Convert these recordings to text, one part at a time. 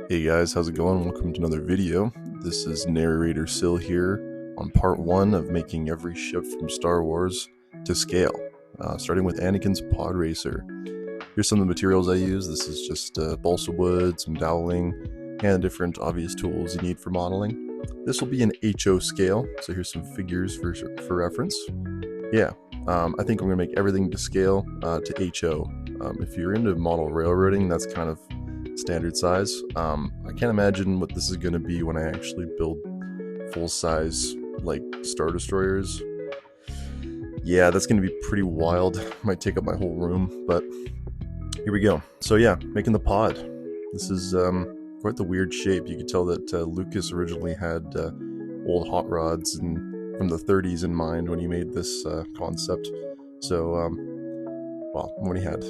Hey guys, how's it going? Welcome to another video. This is Narrator Sil here on part 1 of making every ship from Star Wars to scale, starting with Anakin's pod racer. Here's some of the materials I use. This is just balsa wood, some doweling, and different obvious tools you need for modeling. This will be an HO scale, so here's some figures for reference. Yeah, I think I'm going to make everything to scale to HO. If you're into model railroading, that's kind of standard size. I can't imagine what this is going to be when I actually build full-size like Star Destroyers. Yeah, that's going to be pretty wild. Might take up my whole room, but here we go. So yeah, making the pod. This is quite the weird shape. You could tell that Lucas originally had old hot rods and from the 30s in mind when he made this concept. So, well, when he had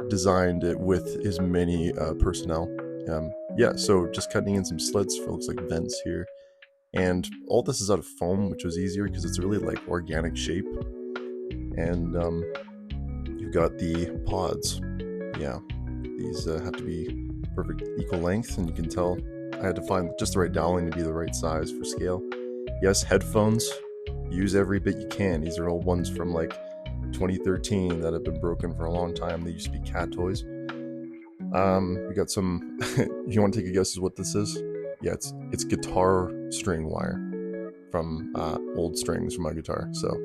designed it with his many personnel. Yeah, so just cutting in some slits for looks like vents here. And all this is out of foam, which was easier because it's a really like organic shape. And you've got the pods. Yeah, these have to be perfect equal length, and you can tell I had to find just the right doweling to be the right size for scale. Yes, headphones, use every bit you can. These are all ones from like 2013 that have been broken for a long time. They used to be cat toys. We got some you want to take a guess as what this is? Yeah, it's guitar string wire from old strings from my guitar. So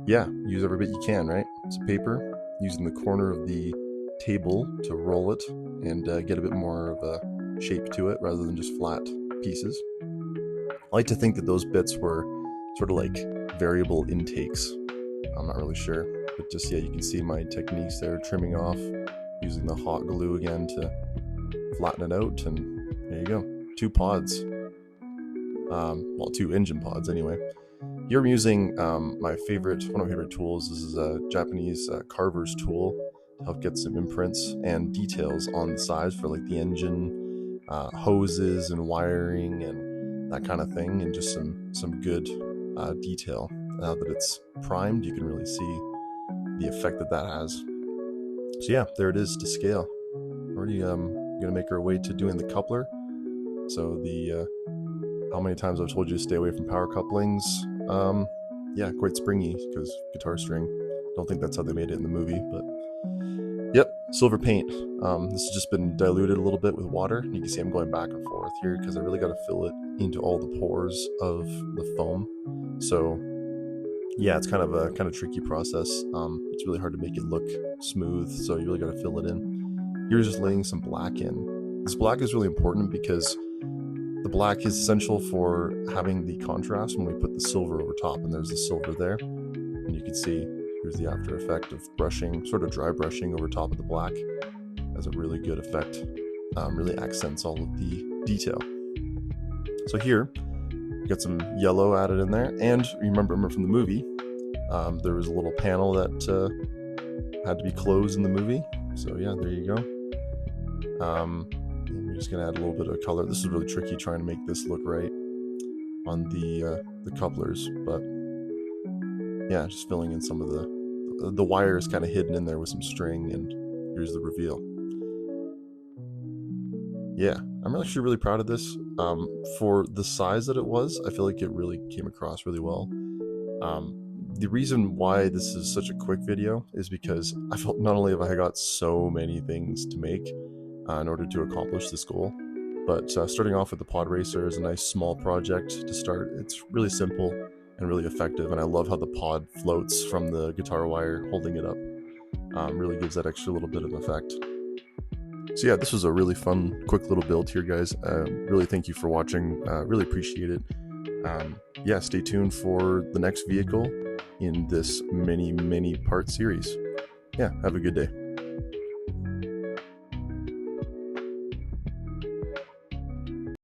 yeah, use every bit you can, right? Some paper, using the corner of the table to roll it and get a bit more of a shape to it rather than just flat pieces. I like to think that those bits were sort of like variable intakes. I'm not really sure, but just yeah, you can see my techniques there, trimming off, using the hot glue again to flatten it out, and there you go. 2 pods. Well, 2 engine pods anyway. Here I'm using one of my favorite tools. This is a Japanese carver's tool to help get some imprints and details on the sides for like the engine, hoses and wiring and that kind of thing, and just some good detail. Now that it's primed, you can really see the effect that has. So yeah, there it is to scale. Already gonna make our way to doing the coupler. So the how many times I've told you to stay away from power couplings. Yeah, quite springy because guitar string. Don't think that's how they made it in the movie, but yep, silver paint. This has just been diluted a little bit with water. You can see I'm going back and forth here because I really got to fill it into all the pores of the foam. So yeah, it's kind of a tricky process. It's really hard to make it look smooth, so you really got to fill it in. You're just laying some black in. This black is really important because the black is essential for having the contrast when we put the silver over top, and there's the silver there. And you can see here's the after effect of brushing, sort of dry brushing over top of the black. Has a really good effect. Really accents all of the detail. So here, got some yellow added in there, and remember from the movie, there was a little panel that had to be closed in the movie. So yeah, there you go. We're just gonna add a little bit of color. This is really tricky trying to make this look right on the couplers, but yeah, just filling in some of the wire is kind of hidden in there with some string, and here's the reveal. Yeah, I'm actually really proud of this. For the size that it was, I feel like it really came across really well. The reason why this is such a quick video is because I felt not only have I got so many things to make in order to accomplish this goal, but starting off with the pod racer is a nice small project to start. It's really simple and really effective, and I love how the pod floats from the guitar wire holding it up. Really gives that extra little bit of effect. So yeah, this was a really fun, quick little build here, guys. Really thank you for watching. Really appreciate it. Yeah, stay tuned for the next vehicle in this many part series. Yeah, have a good day.